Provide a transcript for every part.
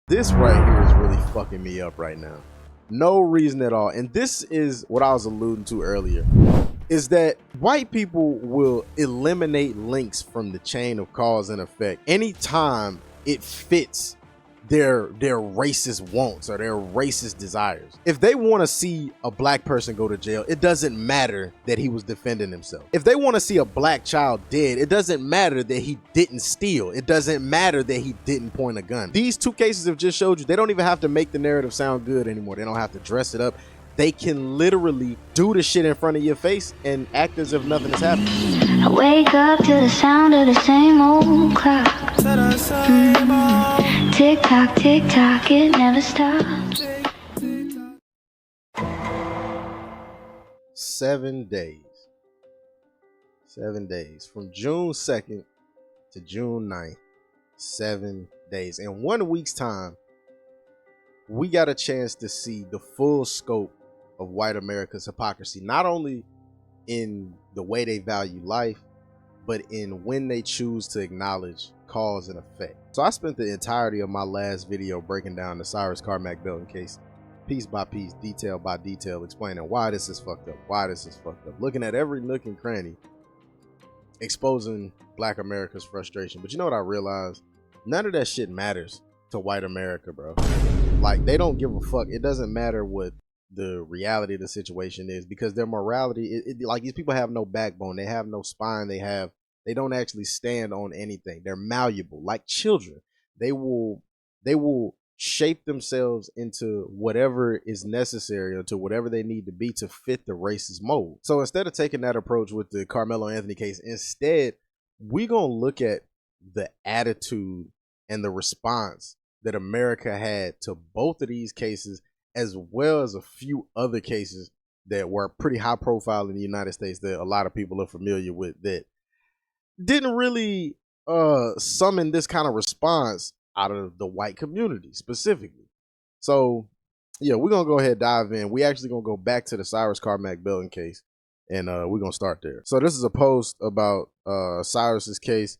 This right here is really fucking me up right now. No reason at all. And this is what I was alluding to earlier, is that white people will eliminate links from the chain of cause and effect anytime it fits their racist wants or their racist desires. If they want to see a black person go to jail, it doesn't matter that he was defending himself. If they want to see a black child dead, it doesn't matter that he didn't steal. It doesn't matter that he didn't point a gun. These two cases have just showed you they don't even have to make the narrative sound good anymore. They don't have to dress it up. They can literally do the shit in front of your face and act as if nothing has happened. I wake up to the sound of the same old clock. Tick tock, it never stops. 7 days. 7 days. From June 2nd to June 9th. 7 days. In 1 week's time, we got a chance to see the full scope of white America's hypocrisy, not only in the way they value life, but in when they choose to acknowledge cause and effect. So I spent the entirety of my last video breaking down the Cyrus Carmack Belton case, piece by piece, detail by detail, explaining why this is fucked up, looking at every nook and cranny, exposing black America's frustration. But you know what I realized? None of that shit matters to white America, bro. Like, they don't give a fuck. It doesn't matter what the reality of the situation is, because their morality, like, these people have no backbone, they have no spine, they don't actually stand on anything. They're malleable like children. They will shape themselves into whatever is necessary or to whatever they need to be to fit the racist mold. So instead of taking that approach with the Karmelo Anthony case, instead we're gonna look at the attitude and the response that America had to both of these cases, as well as a few other cases that were pretty high profile in the United States that a lot of people are familiar with, that didn't really summon this kind of response out of the white community specifically. So yeah, we're gonna go ahead and dive in. We actually gonna go back to the Cyrus Carmack Belton case, and we're gonna start there. So this is a post about Cyrus's case.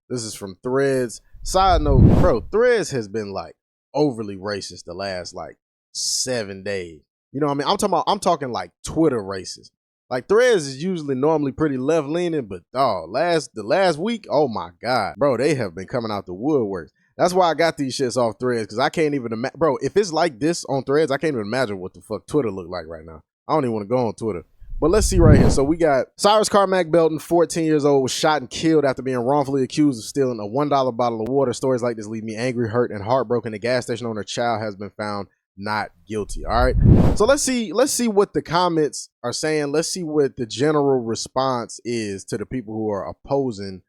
This is from Threads. Side note, bro, Threads has been like overly racist the last like 7 days. You know what I mean? I'm talking like Twitter racist. Like, Threads is usually normally pretty left leaning, but the last week, oh my god, bro, they have been coming out the woodworks. That's why I got these shits off Threads, because I can't even imagine, bro, if it's like this on Threads, I can't even imagine what the fuck Twitter look like right now. I don't even want to go on Twitter. But let's see right here. So we got Cyrus Carmack Belton, 14 years old, was shot and killed after being wrongfully accused of stealing a $1 bottle of water. Stories like this leave me angry, hurt, and heartbroken. The gas station owner child has been found not guilty. All right. So let's see what the comments are saying. Let's see what the general response is to the people who are opposing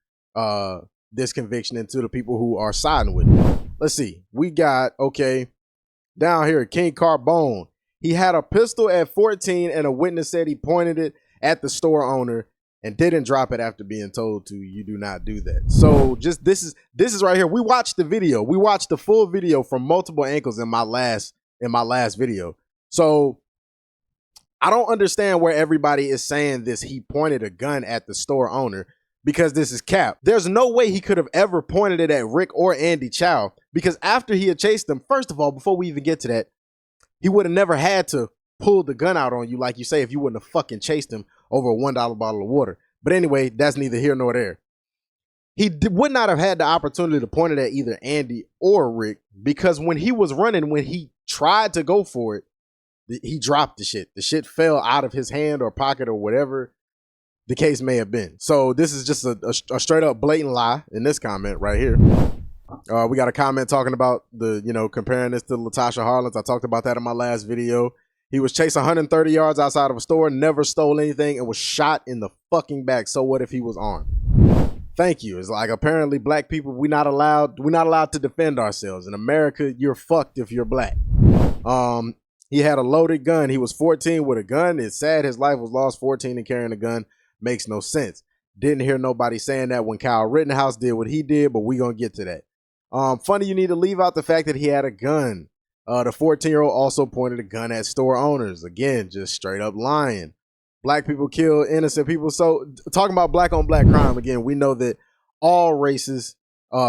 this conviction and to the people who are siding with it. Let's see. We got, okay, down here, King Carbone. He had a pistol at 14 and a witness said he pointed it at the store owner and didn't drop it after being told to. You do not do that. So just this is right here. We watched the video. We watched the full video from multiple angles in my last video. So I don't understand where everybody is saying this. He pointed a gun at the store owner, because this is cap. There's no way he could have ever pointed it at Rick or Andy Chow, because after he had chased them, first of all, before we even get to that, he would have never had to pull the gun out on you, like you say, if you wouldn't have fucking chased him over a $1 bottle of water. But anyway, that's neither here nor there. He would not have had the opportunity to point it at either Andy or Rick, because when he was running, when he tried to go for it, he dropped the shit. The shit fell out of his hand or pocket or whatever the case may have been. So this is just a straight up blatant lie in this comment right here. We got a comment talking about comparing this to Latasha Harlins. I talked about that in my last video. He was chased 130 yards outside of a store, never stole anything, and was shot in the fucking back. So what if he was armed? Thank you. It's like, apparently black people, we're not allowed to defend ourselves. In America, you're fucked if you're black. He had a loaded gun. He was 14 with a gun. It's sad his life was lost. 14 and carrying a gun makes no sense. Didn't hear nobody saying that when Kyle Rittenhouse did what he did, but we gonna get to that. Funny you need to leave out the fact that he had a gun. The 14-year-old also pointed a gun at store owners. Again, just straight up lying. Black people kill innocent people. So talking about black on black crime, again, we know that all races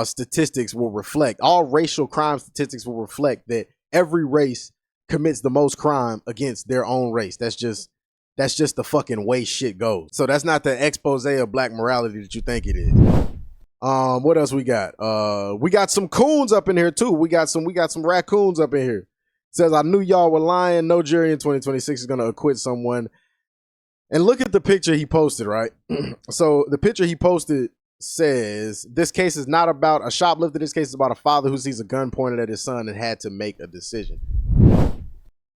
statistics will reflect, all racial crime statistics will reflect that every race commits the most crime against their own race. That's just the fucking way shit goes. So that's not the expose of black morality that you think it is. What else we got? We got some coons up in here too. We got some raccoons up in here. It says, I knew y'all were lying. No jury in 2026 is gonna acquit someone. And look at the picture he posted, right? So the picture he posted says, this case is not about a shoplifter. This case is about a father who sees a gun pointed at his son and had to make a decision.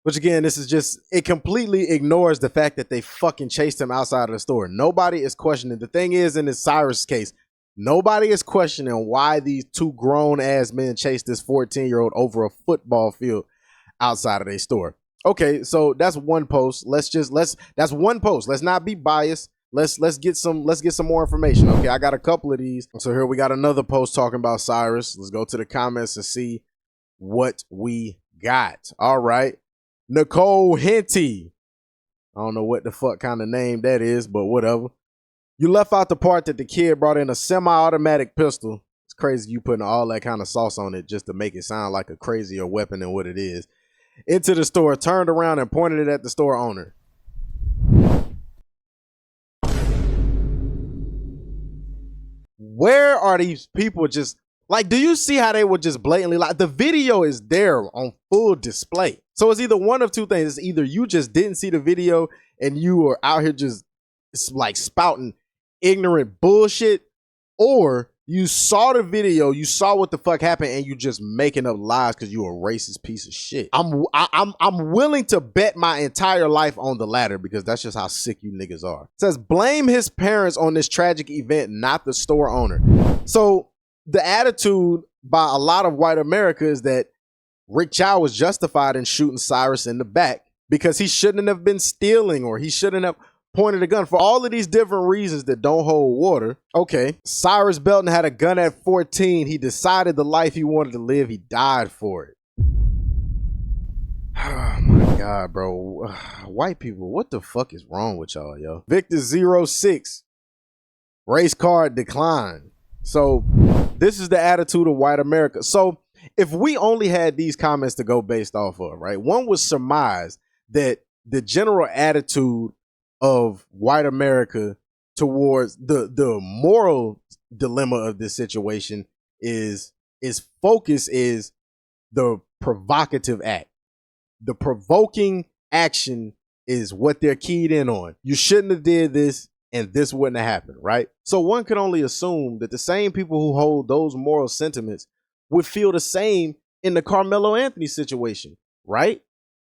Which again, this is just, it completely ignores the fact that they fucking chased him outside of the store. Nobody is questioning. The thing is, in this Cyrus case, nobody is questioning why these two grown ass men chased this 14-year-old over a football field outside of their store. Okay, so that's one post. That's one post. Let's not be biased. Let's get some more information. Okay, I got a couple of these. So here we got another post talking about Cyrus. Let's go to the comments and see what we got. All right. Nicole Henty. I don't know what the fuck kind of name that is, but whatever. You left out the part that the kid brought in a semi-automatic pistol. It's crazy you putting all that kind of sauce on it just to make it sound like a crazier weapon than what it is. Into the store, turned around and pointed it at the store owner. Where are these people just, like, do you see how they were just blatantly, like, the video is there on full display. So it's either one of two things. It's either you just didn't see the video and you are out here just like spouting ignorant bullshit, or you saw the video, you saw what the fuck happened, and you just making up lies because you a racist piece of shit. I'm willing to bet my entire life on the latter because that's just how sick you niggas are. It says, blame his parents on this tragic event, not the store owner. So the attitude by a lot of white America is that Rick Chow was justified in shooting Cyrus in the back because he shouldn't have been stealing, or he shouldn't have pointed a gun for all of these different reasons that don't hold water. Okay, Cyrus Belton had a gun at 14. He decided the life he wanted to live. He died for it. Oh my God, bro. White people, what the fuck is wrong with y'all, yo? Victor 06, race card declined. So this is the attitude of white America. So if we only had these comments to go based off of, right, one would surmise that the general attitude of white America towards the moral dilemma of this situation is focus is the provocative act. The provoking action is what they're keyed in on. You shouldn't have did this, and this wouldn't have happened, right? So one could only assume that the same people who hold those moral sentiments would feel the same in the Carmelo Anthony situation, right?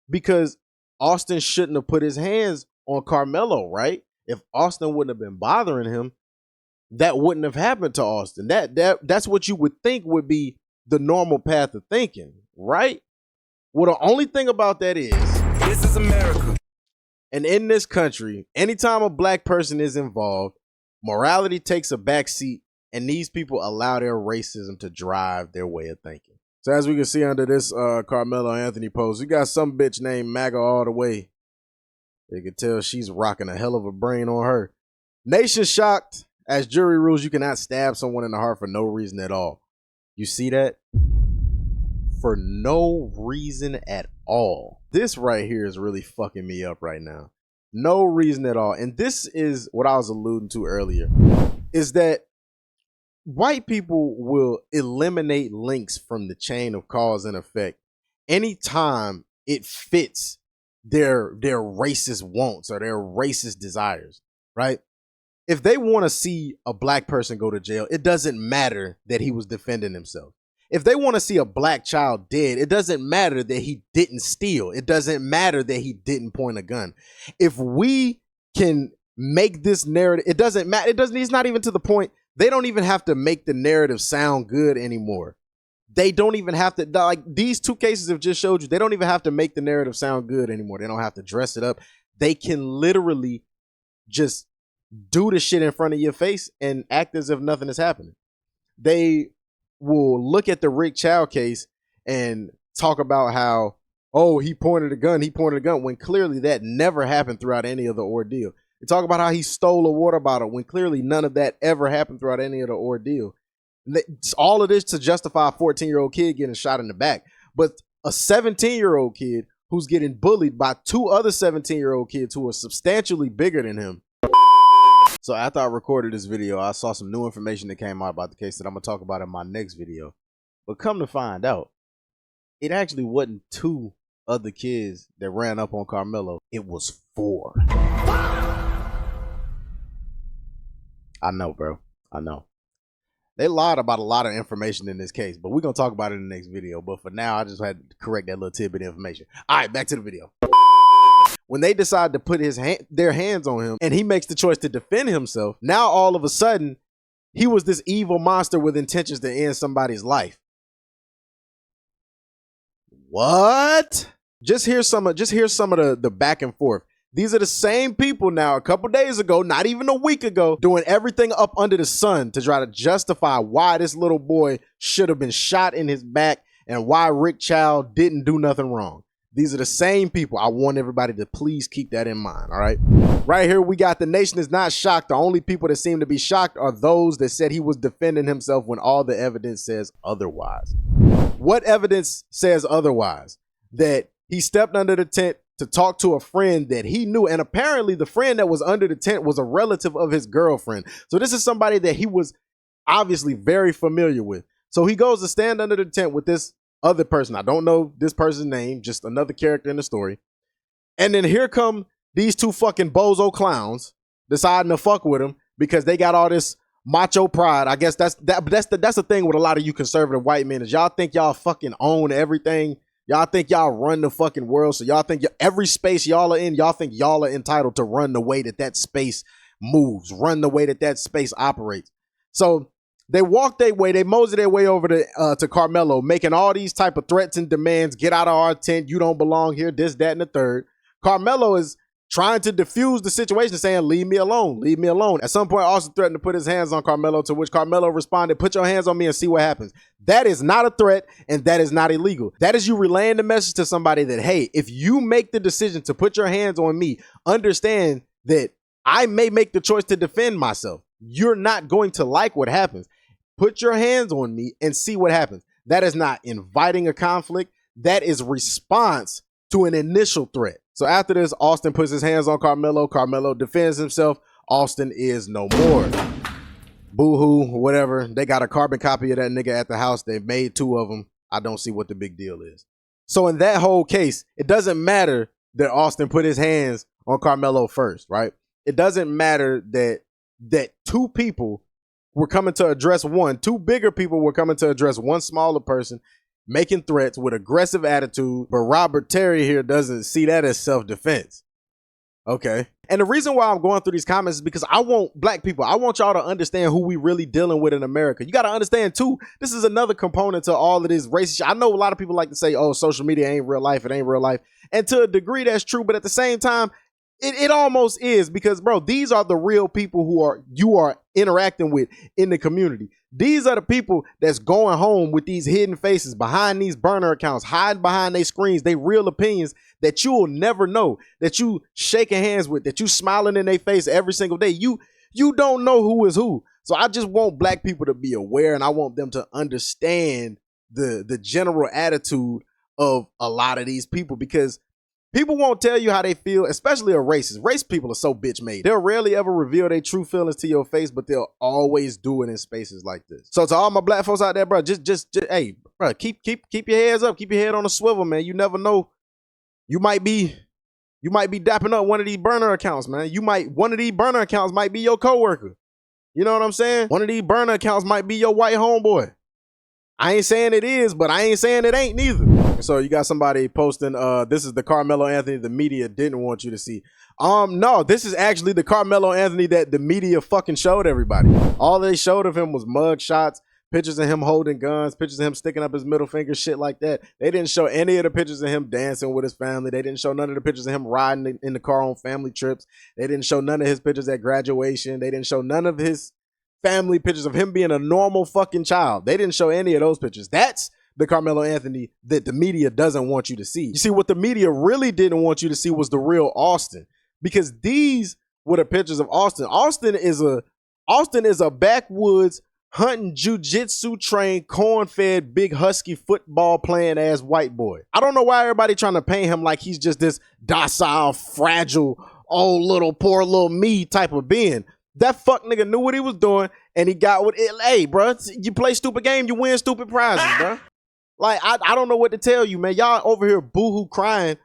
Because Austin shouldn't have put his hands on Karmelo, right? If Austin wouldn't have been bothering him, that wouldn't have happened to Austin. That's what you would think would be the normal path of thinking, right? Well, the only thing about that is, this is America. And in this country, anytime a black person is involved, morality takes a backseat, and these people allow their racism to drive their way of thinking. So as we can see under this Carmelo Anthony post, we got some bitch named MAGA all the way. You can tell she's rocking a hell of a brain on her. Nation shocked. As jury rules, you cannot stab someone in the heart for no reason at all. You see that? For no reason at all. This right here is really fucking me up right now. No reason at all. And this is what I was alluding to earlier, is that white people will eliminate links from the chain of cause and effect anytime it fits their racist wants or their racist desires, right? If they want to see a black person go to jail, it doesn't matter that he was defending himself. If they want to see a black child dead, it doesn't matter that he didn't steal. It doesn't matter that he didn't point a gun. If we can make this narrative, it doesn't matter. It's not even to the point. They don't even have to make the narrative sound good anymore. They don't even have to, like these two cases have just showed you, they don't even have to make the narrative sound good anymore. They don't have to dress it up. They can literally just do the shit in front of your face and act as if nothing is happening. They will look at the Rick Chow case and talk about how, oh, he pointed a gun, when clearly that never happened throughout any of the ordeal. They talk about how he stole a water bottle when clearly none of that ever happened throughout any of the ordeal. All of this to justify a 14-year-old kid getting shot in the back. But a 17-year-old kid who's getting bullied by two other 17-year-old kids who are substantially bigger than him. So after I recorded this video, I saw some new information that came out about the case that I'm going to talk about in my next video. But come to find out, it actually wasn't two other kids that ran up on Karmelo. It was 4. I know, bro. I know. They lied about a lot of information in this case, but we're going to talk about it in the next video. But for now, I just had to correct that little tidbit of information. All right, back to the video. When they decide to put their hands on him and he makes the choice to defend himself, now all of a sudden, he was this evil monster with intentions to end somebody's life. What? Just hear some of the back and forth. These are the same people now, a couple days ago, not even a week ago, doing everything up under the sun to try to justify why this little boy should have been shot in his back and why Rick Child didn't do nothing wrong. These are the same people. I want everybody to please keep that in mind, all right? Right here, we got the nation is not shocked. The only people that seem to be shocked are those that said he was defending himself when all the evidence says otherwise. What evidence says otherwise? That he stepped under the tent to talk to a friend that he knew. And apparently the friend that was under the tent was a relative of his girlfriend. So this is somebody that he was obviously very familiar with. So he goes to stand under the tent with this other person. I don't know this person's name, just another character in the story. And then here come these two fucking bozo clowns deciding to fuck with him because they got all this macho pride. I guess that's the thing with a lot of you conservative white men is y'all think y'all fucking own everything. Y'all think y'all run the fucking world. So y'all think every space y'all are in, y'all think y'all are entitled to run the way that that space moves, run the way that that space operates. So they walk their way, they mosey their way over to Karmelo, making all these type of threats and demands. Get out of our tent. You don't belong here. This, that, and the third. Karmelo is trying to diffuse the situation, saying, leave me alone, leave me alone. At some point, Austin threatened to put his hands on Karmelo, to which Karmelo responded, put your hands on me and see what happens. That is not a threat, and that is not illegal. That is you relaying the message to somebody that, hey, if you make the decision to put your hands on me, understand that I may make the choice to defend myself. You're not going to like what happens. Put your hands on me and see what happens. That is not inviting a conflict. That is response to an initial threat. So after this, Austin puts his hands on Karmelo. Karmelo defends himself. Austin is no more. Boo-hoo, whatever. They got a carbon copy of that nigga at the house. They made 2 of them. I don't see what the big deal is. So in that whole case, it doesn't matter that Austin put his hands on Karmelo first, right? It doesn't matter that 2 people were coming to address one. 2 bigger people were coming to address one smaller person, making threats with aggressive attitude, but Robert Terry here doesn't see that as self-defense. Okay. And the reason why I'm going through these comments is because I want black people, I want y'all to understand who we really dealing with in America. You got to understand too, this is another component to all of this racist shit. I know a lot of people like to say, oh, social media ain't real life, it ain't real life. And to a degree that's true, but at the same time, it almost is, because bro, these are the real people who you are interacting with in the community. These are the people that's going home with these hidden faces behind these burner accounts, hiding behind their screens, they real opinions that you will never know, that you shaking hands with, that you smiling in their face every single day. You don't know who is who. So I just want black people to be aware, and I want them to understand the general attitude of a lot of these people, because people won't tell you how they feel, especially a racist. Race people are so bitch made. They'll rarely ever reveal their true feelings to your face, but they'll always do it in spaces like this. So to all my black folks out there, bro, just hey, bro, keep your heads up, keep your head on a swivel, man. You never know. You might be dapping up one of these burner accounts, man. One of these burner accounts might be your coworker. You know what I'm saying? One of these burner accounts might be your white homeboy. I ain't saying it is, but I ain't saying it ain't neither. So you got somebody posting, this is the Carmelo Anthony the media didn't want you to see. No, this is actually the Carmelo Anthony that the media fucking showed everybody. All they showed of him was mug shots, pictures of him holding guns, pictures of him sticking up his middle finger, shit like that. They didn't show any of the pictures of him dancing with his family. They didn't show none of the pictures of him riding in the car on family trips. They didn't show none of his pictures at graduation. They didn't show none of his family pictures of him being a normal fucking child. They didn't show any of those pictures. That's the Carmelo Anthony that the media doesn't want you to see. You see, what the media really didn't want you to see was the real Austin, because these were the pictures of Austin. Austin is a backwoods hunting, jujitsu trained, corn-fed, big husky football playing ass white boy. I don't know why everybody trying to paint him like he's just this docile, fragile, old little poor little me type of being. That fuck nigga knew what he was doing, and he got what it. Hey, bro, you play stupid game, you win stupid prizes, bro. Like I don't know what to tell you, man. Y'all over here boohoo crying.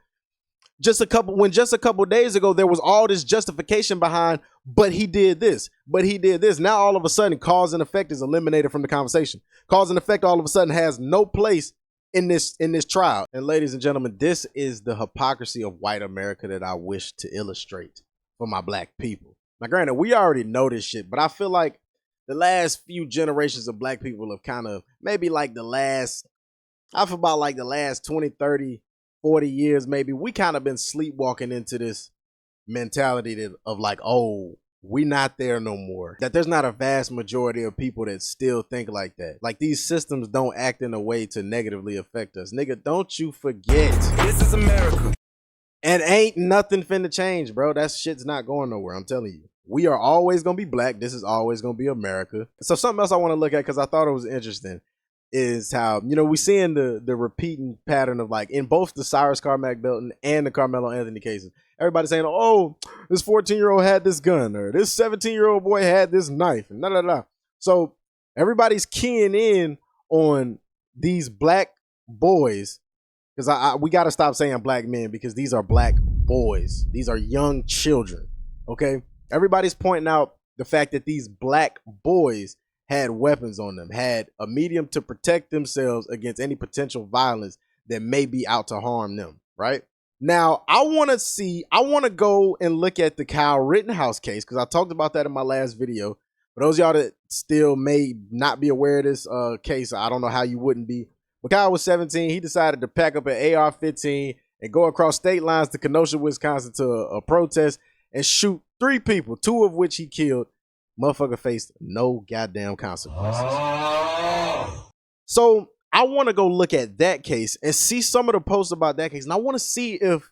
Just a couple days ago there was all this justification behind, but he did this, but he did this. Now all of a sudden cause and effect is eliminated from the conversation. Cause and effect all of a sudden has no place in this trial. And ladies and gentlemen, this is the hypocrisy of white America that I wish to illustrate for my black people. Now granted, we already know this shit, but I feel like the last few generations of black people have kind of maybe like the last 20, 30, 40 years, maybe we kind of been sleepwalking into this mentality of like, oh, we not there no more. That there's not a vast majority of people that still think like that. Like these systems don't act in a way to negatively affect us. Nigga, don't you forget. This is America. And ain't nothing finna change, bro. That shit's not going nowhere. I'm telling you. We are always gonna be black. This is always gonna be America. So something else I want to look at, because I thought it was interesting, is how, you know, we seeing the repeating pattern of like in both the Cyrus Carmack Belton and the Karmelo Anthony cases. Everybody saying, oh, this 14-year-old had this gun, or this 17-year-old boy had this knife, and da. So everybody's keying in on these black boys, because we got to stop saying black men, because these are black boys. These are young children, okay? Everybody's pointing out the fact that these black boys had weapons on them, had a medium to protect themselves against any potential violence that may be out to harm them, right? Now, I want to go and look at the Kyle Rittenhouse case, because I talked about that in my last video. For those of y'all that still may not be aware of this case, I don't know how you wouldn't be. But Kyle was 17. He decided to pack up an AR-15 and go across state lines to Kenosha, Wisconsin to a protest and shoot 3 people, 2 of which he killed. Motherfucker faced no goddamn consequences. So I want to go look at that case and see some of the posts about that case. And I want to see if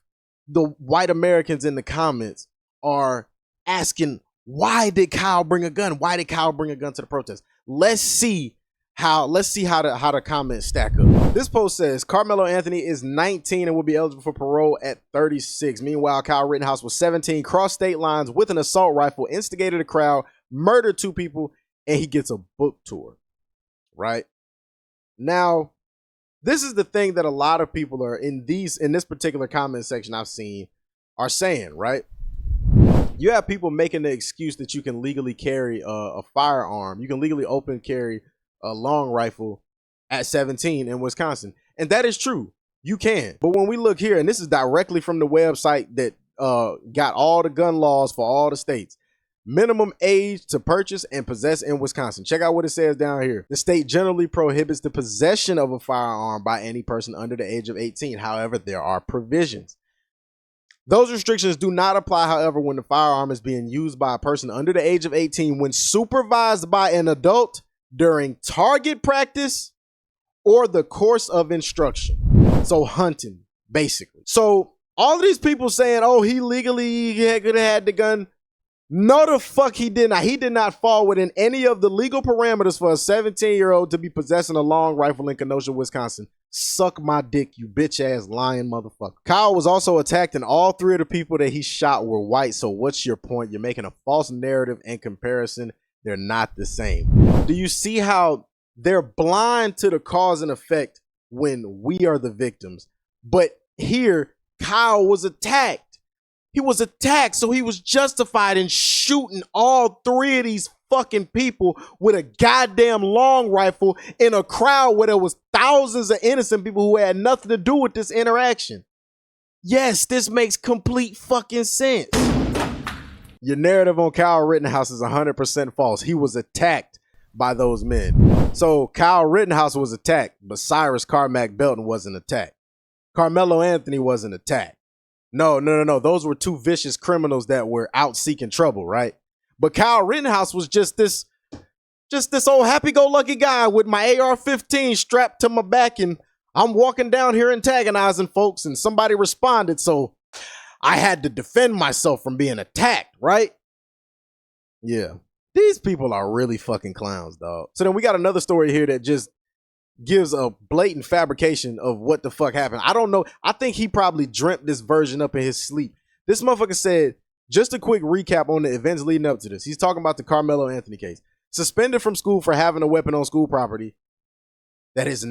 the white Americans in the comments are asking, why did Kyle bring a gun? Why did Kyle bring a gun to the protest? Let's see how the comments stack up. This post says Carmelo Anthony is 19 and will be eligible for parole at 36. Meanwhile, Kyle Rittenhouse was 17, crossed state lines with an assault rifle, instigated a crowd, murdered 2 people, and he gets a book tour. Right? Now, this is the thing that a lot of people are in this particular comment section I've seen are saying, right? You have people making the excuse that you can legally carry a firearm. You can legally open carry a long rifle at 17 in Wisconsin. And that is true. You can. But when we look here, and this is directly from the website that got all the gun laws for all the states. Minimum age to purchase and possess in Wisconsin. Check out what it says down here. The state generally prohibits the possession of a firearm by any person under the age of 18. However, there are provisions. Those restrictions do not apply, however, when the firearm is being used by a person under the age of 18 when supervised by an adult during target practice or the course of instruction. So hunting, basically. So all of these people saying, oh, he legally could have had the gun. No, the fuck he did not. He did not fall within any of the legal parameters for a 17-year-old to be possessing a long rifle in Kenosha, Wisconsin. Suck my dick, you bitch-ass lying motherfucker. Kyle was also attacked, and all 3 of the people that he shot were white. So what's your point? You're making a false narrative and comparison. They're not the same. Do you see how they're blind to the cause and effect when we are the victims? But here, Kyle was attacked. He was attacked, so he was justified in shooting all 3 of these fucking people with a goddamn long rifle in a crowd where there was thousands of innocent people who had nothing to do with this interaction. Yes, this makes complete fucking sense. Your narrative on Kyle Rittenhouse is 100% false. He was attacked by those men. So Kyle Rittenhouse was attacked, but Cyrus Carmack Belton wasn't attacked. Carmelo Anthony wasn't attacked. No. Those were 2 vicious criminals that were out seeking trouble, right? But Kyle Rittenhouse was just this old happy-go-lucky guy with my AR-15 strapped to my back, and I'm walking down here antagonizing folks, and somebody responded, so I had to defend myself from being attacked, right? Yeah. These people are really fucking clowns, dog. So then we got another story here that just gives a blatant fabrication of what the fuck happened. I don't know. I think he probably dreamt this version up in his sleep. This motherfucker said, just a quick recap on the events leading up to this. He's talking about the Karmelo Anthony case. Suspended from school for having a weapon on school property. That's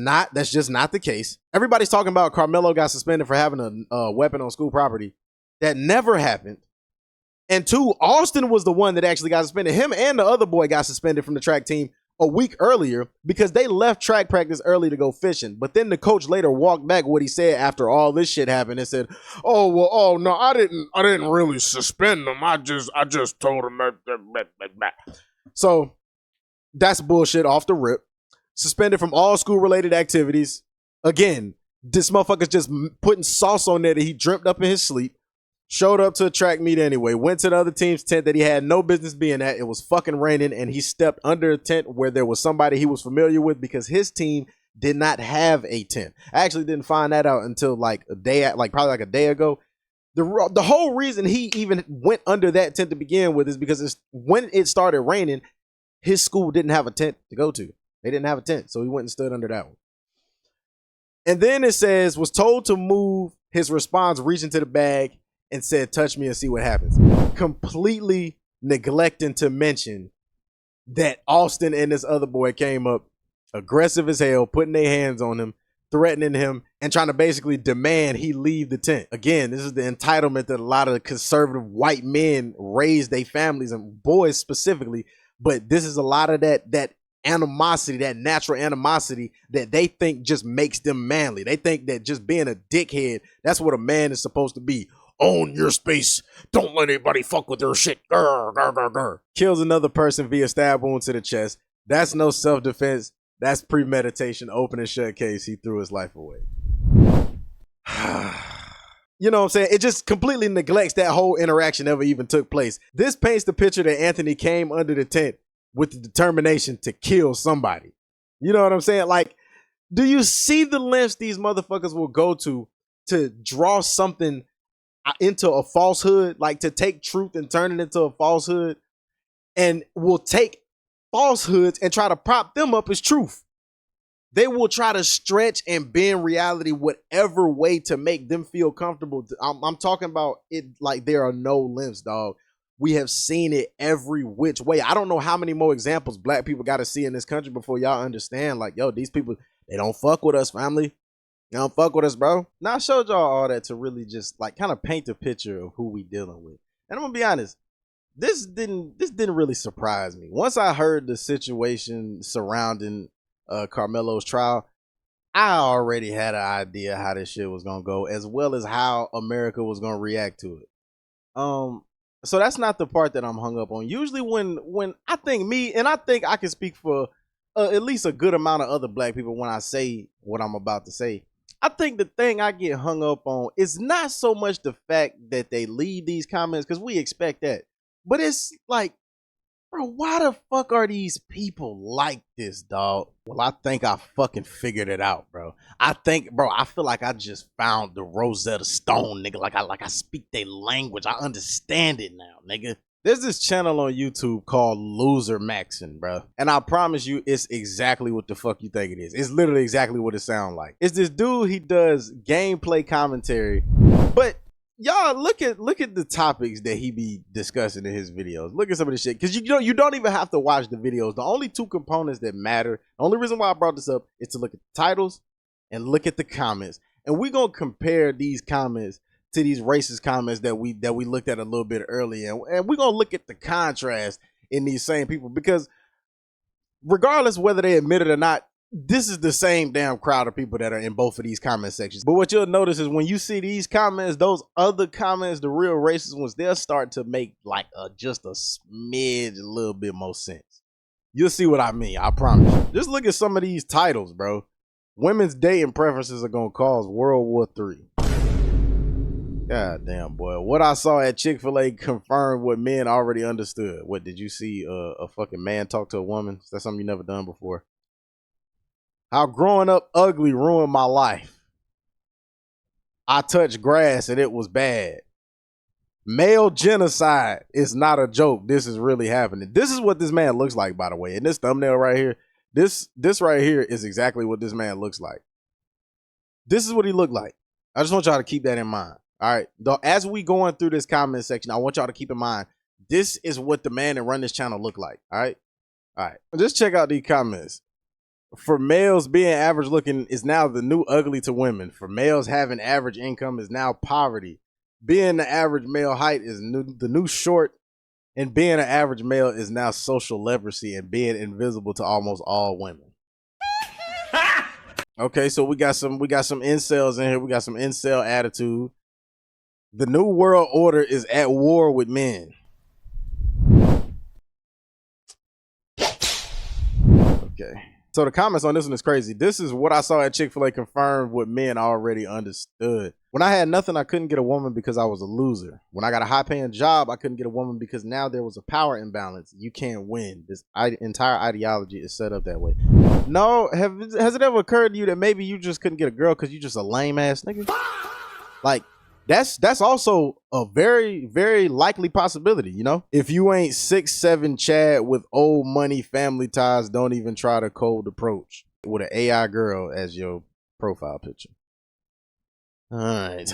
just not the case. Everybody's talking about Karmelo got suspended for having a weapon on school property. That never happened. And two, Austin was the one that actually got suspended. Him and the other boy got suspended from the track team a week earlier because they left track practice early to go fishing. But then the coach later walked back what he said after all this shit happened and said, "Oh no, I didn't really suspend them. I just told them that." So that's bullshit off the rip. Suspended from all school related activities. Again, this motherfucker's just putting sauce on there that he dreamt up in his sleep. Showed up to a track meet anyway. Went to the other team's tent that he had no business being at. It was fucking raining, and he stepped under a tent where there was somebody he was familiar with because his team did not have a tent. I actually didn't find that out until probably a day ago. The whole reason he even went under that tent to begin with is because when it started raining, his school didn't have a tent to go to. They didn't have a tent, so he went and stood under that one. And then it says, was told to move. His response, reaching to the bag and said, touch me and see what happens. Completely neglecting to mention that Austin and this other boy came up aggressive as hell, putting their hands on him, threatening him, and trying to basically demand he leave the tent. Again, this is the entitlement that a lot of conservative white men raise their families, and boys specifically, but this is a lot of that animosity, that natural animosity that they think just makes them manly. They think that just being a dickhead, that's what a man is supposed to be. Own your space. Don't let anybody fuck with your shit. Grr, grr, grr, grr. Kills another person via stab wound to the chest. That's no self-defense. That's premeditation. Open and shut case. He threw his life away. You know what I'm saying? It just completely neglects that whole interaction ever even took place. This paints the picture that Anthony came under the tent with the determination to kill somebody. You know what I'm saying? Like, do you see the lengths these motherfuckers will go to draw something into a falsehood, like to take truth and turn it into a falsehood, and will take falsehoods and try to prop them up as truth? They will try to stretch and bend reality whatever way to make them feel comfortable. I'm talking about it like there are no limits, dog. We have seen it every which way. I don't know how many more examples black people got to see in this country before y'all understand, like, yo, these people, they don't fuck with us, family. They don't fuck with us, bro. Now I showed y'all all that to really just like kind of paint a picture of who we dealing with. And I'm gonna be honest, this didn't really surprise me. Once I heard the situation surrounding Karmelo's trial, I already had an idea how this shit was gonna go, as well as how America was gonna react to it. So that's not the part that I'm hung up on. Usually when I think I can speak for at least a good amount of other black people when I say what I'm about to say. I think the thing I get hung up on is not so much the fact that they leave these comments, because we expect that. But it's like, bro, why the fuck are these people like this, dog? Well, I think I fucking figured it out, bro. I feel like I just found the Rosetta Stone, nigga. Like I speak their language. I understand it now, nigga. There's this channel on YouTube called Loser Maxon, bro. And I promise you, it's exactly what the fuck you think it is. It's literally exactly what it sounds like. It's this dude, he does gameplay commentary. But y'all look at the topics that he be discussing in his videos. Look at some of the shit. Because you don't even have to watch the videos. The only two components that matter, the only reason why I brought this up is to look at the titles and look at the comments. And we're gonna compare these comments to these racist comments that we looked at a little bit earlier, and we're gonna look at the contrast in these same people, because regardless whether they admit it or not, this is the same damn crowd of people that are in both of these comment sections. But what you'll notice is when you see these comments, those other comments, the real racist ones, they'll start to make like just a smidge, a little bit more sense. You'll see what I mean, I promise you. Just look at some of these titles, bro. Women's dating preferences are gonna cause World War III. God damn, boy. What I saw at Chick-fil-A confirmed what men already understood. What, did you see a fucking man talk to a woman? Is that something you never done before? How growing up ugly ruined my life. I touched grass and it was bad. Male genocide is not a joke. This is really happening. This is what this man looks like, by the way. In this thumbnail right here, this right here is exactly what this man looks like. This is what he looked like. I just want y'all to keep that in mind. All right. As we going through this comment section, I want y'all to keep in mind, this is what the man that run this channel look like. All right. All right. Just check out these comments. For males, being average looking is now the new ugly to women. For males, having average income is now poverty. Being the average male height is the new short. And being an average male is now social leprosy and being invisible to almost all women. Okay, so we got some incels in here. We got some incel attitude. The new world order is at war with men. Okay. So the comments on this one is crazy. This is what I saw at Chick-fil-A confirmed what men already understood. When I had nothing, I couldn't get a woman because I was a loser. When I got a high-paying job, I couldn't get a woman because now there was a power imbalance. You can't win. This entire ideology is set up that way. No, has it ever occurred to you that maybe you just couldn't get a girl because you just a lame-ass nigga? Like, that's also a very, very likely possibility, you know? If you ain't 6'7" Chad with old money family ties, don't even try the cold approach with an AI girl as your profile picture. All right.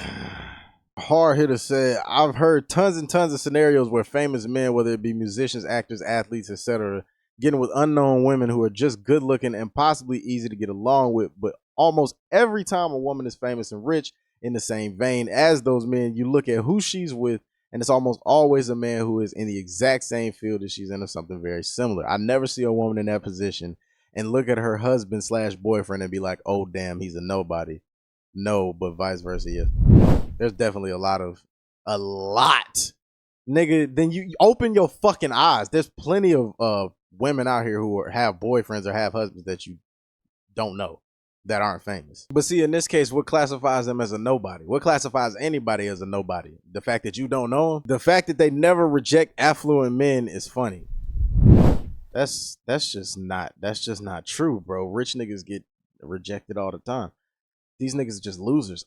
Hard hitter said, I've heard tons and tons of scenarios where famous men, whether it be musicians, actors, athletes, etc., getting with unknown women who are just good looking and possibly easy to get along with, but almost every time a woman is famous and rich, in the same vein as those men, you look at who she's with, and it's almost always a man who is in the exact same field as she's in or something very similar. I never see a woman in that position and look at her husband / boyfriend and be like, oh, damn, he's a nobody. No, but vice versa, yes. There's definitely a lot. Nigga, then you open your fucking eyes. There's plenty of women out here who have boyfriends or have husbands that you don't know, that aren't famous. But see, in this case, what classifies them as a nobody? What classifies anybody as a nobody? The fact that you don't know them? The fact that they never reject affluent men is funny. That's just not true, bro. Rich niggas get rejected all the time. These niggas are just losers.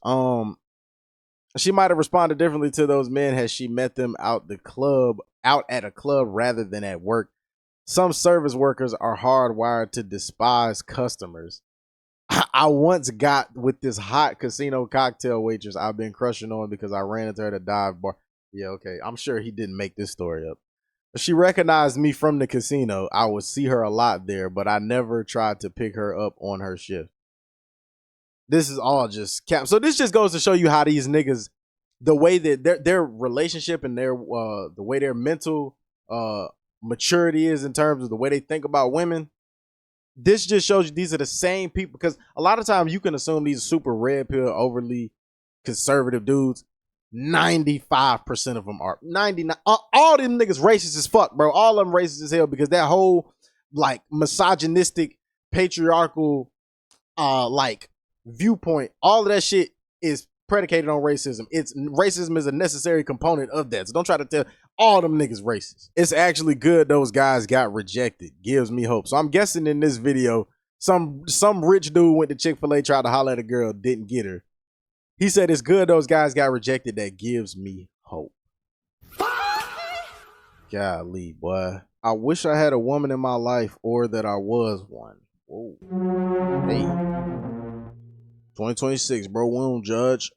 She might have responded differently to those men had she met them out at a club rather than at work. Some service workers are hardwired to despise customers. I once got with this hot casino cocktail waitress I've been crushing on because I ran into her at a dive bar. Yeah, okay. I'm sure he didn't make this story up. She recognized me from the casino. I would see her a lot there, but I never tried to pick her up on her shift. This is all just cap. So this just goes to show you how these niggas, the way that their relationship and their the way their mental maturity is in terms of the way they think about women. This just shows you these are the same people, because a lot of times you can assume these super red pill, overly conservative dudes. 95% of them are 99. All them niggas racist as fuck, bro. All of them racist as hell because that whole like misogynistic, patriarchal, like viewpoint. All of that shit is predicated on racism. Racism is a necessary component of that. So don't try to tell all them niggas racist. It's actually good those guys got rejected. Gives me hope. So I'm guessing in this video, some rich dude went to Chick-fil-A, tried to holler at a girl, didn't get her. He said it's good those guys got rejected. That gives me hope. Golly, boy. I wish I had a woman in my life or that I was one. Whoa. Hey. 2026, bro. We don't judge.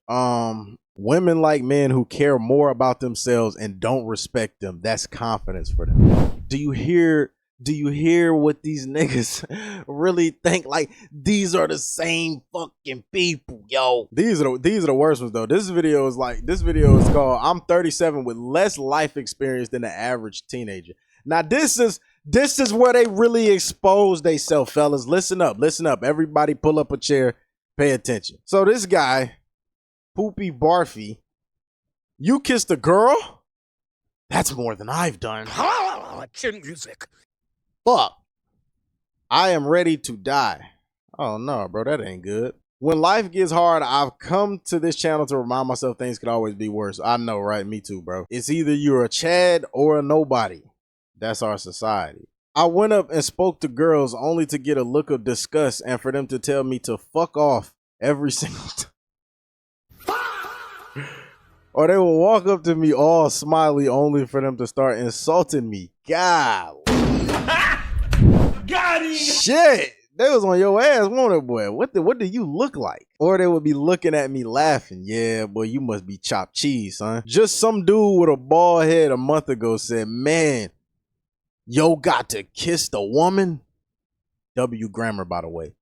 Women like men who care more about themselves and don't respect them. That's confidence for them. Do you hear what these niggas really think? Like, these are the same fucking people, yo. These are the worst ones though. This video is called I'm 37 with less life experience than the average teenager. Now this is where they really expose themselves, fellas. Listen up. Everybody pull up a chair. Pay attention. So this guy, Poopy Barfy, you kissed a girl? That's more than I've done. Chin music. Fuck. I am ready to die. Oh no, bro, that ain't good. When life gets hard, I've come to this channel to remind myself things could always be worse. I know, right? Me too, bro. It's either you're a Chad or a nobody. That's our society. I went up and spoke to girls only to get a look of disgust and for them to tell me to fuck off every single time. Or they will walk up to me all smiley only for them to start insulting me. God. Got him! Shit. They was on your ass, won't it, boy? What do you look like? Or they would be looking at me laughing. Yeah, boy, you must be chopped cheese, son. Just some dude with a bald head a month ago said, man, yo got to kiss the woman? W grammar, by the way.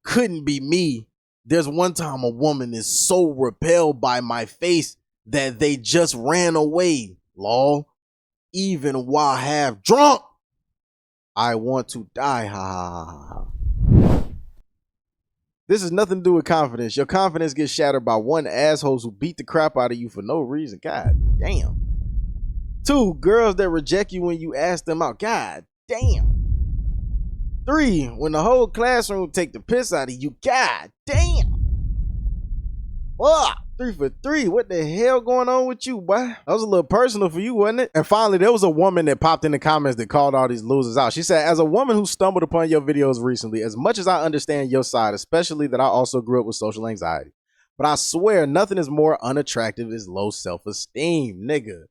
Couldn't be me. There's one time a woman is so repelled by my face that they just ran away. Lol. Even while half drunk. I want to die. Ha ha ha ha. This has nothing to do with confidence. Your confidence gets shattered by one asshole who beat the crap out of you for no reason. God damn. 2, girls that reject you when you ask them out. God damn. 3, when the whole classroom take the piss out of you. God damn. Fuck. 3 for 3. What the hell going on with you, boy? That was a little personal for you, wasn't it? And finally, there was a woman that popped in the comments that called all these losers out. She said, as a woman who stumbled upon your videos recently, as much as I understand your side, especially that I also grew up with social anxiety, but I swear nothing is more unattractive as low self-esteem, nigga.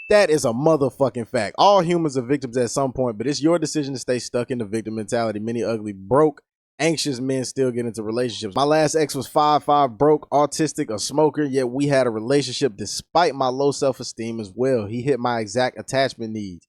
That is a motherfucking fact. All humans are victims at some point, but it's your decision to stay stuck in the victim mentality. Many ugly, broke, anxious men still get into relationships. My last ex was 5'5", broke, autistic, a smoker, yet we had a relationship despite my low self-esteem as well. He hit my exact attachment needs.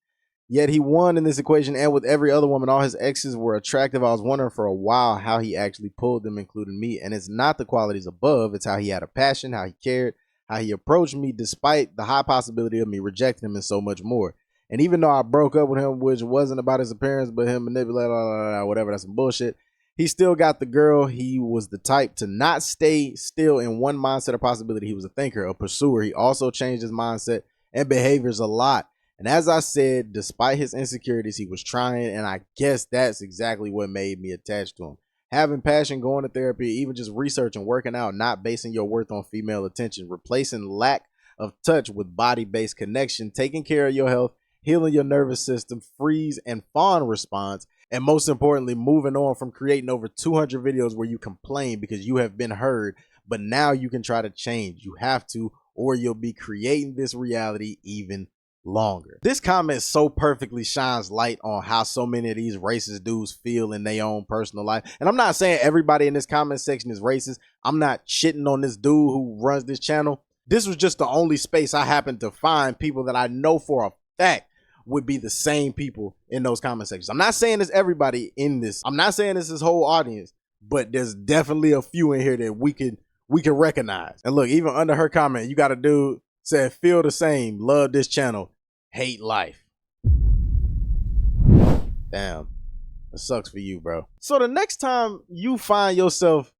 Yet he won in this equation, and with every other woman, all his exes were attractive. I was wondering for a while how he actually pulled them, including me. And it's not the qualities above, it's how he had a passion, how he cared, how he approached me despite the high possibility of me rejecting him, and so much more. And even though I broke up with him, which wasn't about his appearance, but him manipulating, whatever, that's some bullshit, he still got the girl. He was the type to not stay still in one mindset or possibility. He was a thinker, a pursuer. He also changed his mindset and behaviors a lot. And as I said, despite his insecurities, he was trying, and I guess that's exactly what made me attached to him. Having passion, going to therapy, even just researching, working out, not basing your worth on female attention, replacing lack of touch with body-based connection, taking care of your health, healing your nervous system, freeze and fawn response, and most importantly, moving on from creating over 200 videos where you complain because you have been heard, but now you can try to change. You have to, or you'll be creating this reality even longer. This comment so perfectly shines light on how so many of these racist dudes feel in their own personal life. And I'm not saying everybody in this comment section is racist. I'm not shitting on this dude who runs this channel. This was just the only space I happened to find people that I know for a fact would be the same people in those comment sections. I'm not saying it's everybody in this. I'm not saying it's this whole audience, but there's definitely a few in here that we can recognize. And look, even under her comment, you got a dude said, feel the same, love this channel, hate life. Damn, that sucks for you, bro. So the next time you find yourself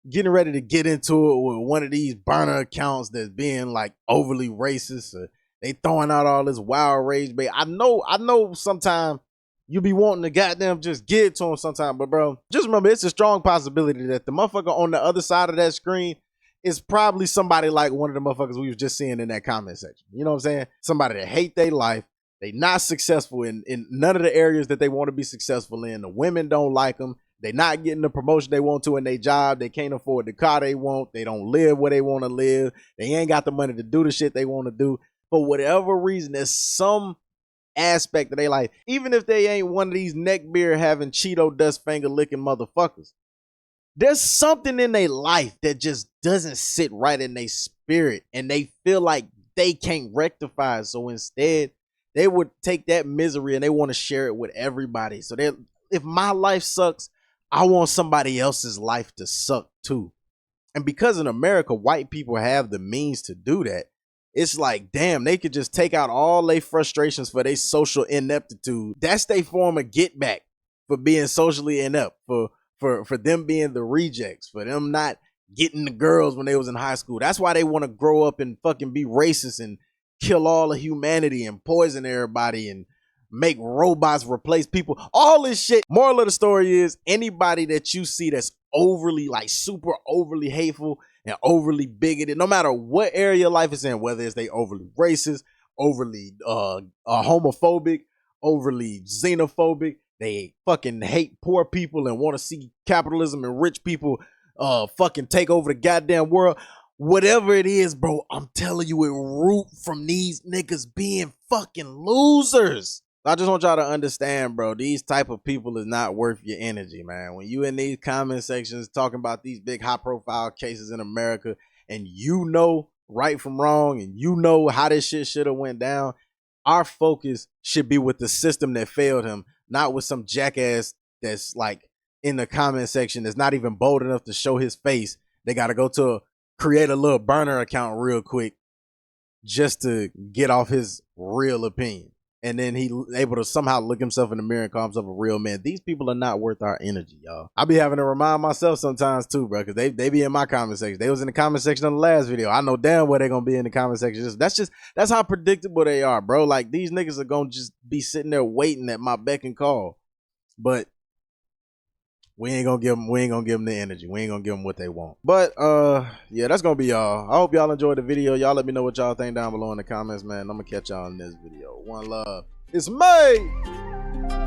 getting ready to get into it with one of these burner accounts that's being like overly racist, or they throwing out all this wild rage bait, I know sometimes you be wanting to goddamn just get it to them sometime, but bro, just remember, it's a strong possibility that the motherfucker on the other side of that screen is probably somebody like one of the motherfuckers we was just seeing in that comment section. You know what I'm saying? Somebody that hate their life. They not successful in none of the areas that they want to be successful in. The women don't like them. They not getting the promotion they want to in their job. They can't afford the car they want. They don't live where they want to live. They ain't got the money to do the shit they want to do. For whatever reason, there's some aspect of their life, even if they ain't one of these neckbeard having Cheeto dust finger licking motherfuckers, there's something in their life that just doesn't sit right in their spirit, and they feel like they can't rectify it. So instead, they would take that misery and they want to share it with everybody. So if my life sucks, I want somebody else's life to suck too. And because in America, white people have the means to do that, it's like, damn, they could just take out all their frustrations for their social ineptitude. That's their form of get back for being socially inept, for them being the rejects, for them not getting the girls when they was in high school. That's why they want to grow up and fucking be racist and kill all of humanity and poison everybody and make robots replace people. All this shit. Moral of the story is, anybody that you see that's overly, like super overly hateful and overly bigoted, no matter what area of life is in, whether it's they overly racist, overly homophobic, overly xenophobic, they fucking hate poor people and want to see capitalism and rich people fucking take over the goddamn world. whatever it is, bro, I'm telling you, it root from these niggas being fucking losers. I just want y'all to understand, bro, these type of people is not worth your energy, man. When you in these comment sections talking about these big high profile cases in America and you know right from wrong and you know how this shit should have went down, our focus should be with the system that failed him, not with some jackass that's like in the comment section that's not even bold enough to show his face. They got to go to create a little burner account real quick just to get off his real opinion. And then he able to somehow look himself in the mirror and call himself a real man. These people are not worth our energy, y'all. I be having to remind myself sometimes too, bro, because they be in my comment section. They was in the comment section on the last video. I know damn well they're gonna be in the comment section. That's how predictable they are, bro. Like these niggas are gonna just be sitting there waiting at my beck and call. But we ain't gonna give them the energy. We ain't gonna give them what they want. But yeah, that's gonna be y'all. I hope y'all enjoyed the video. Y'all let me know what y'all think down below in the comments, man. I'm gonna catch y'all in this video. One love. It's May.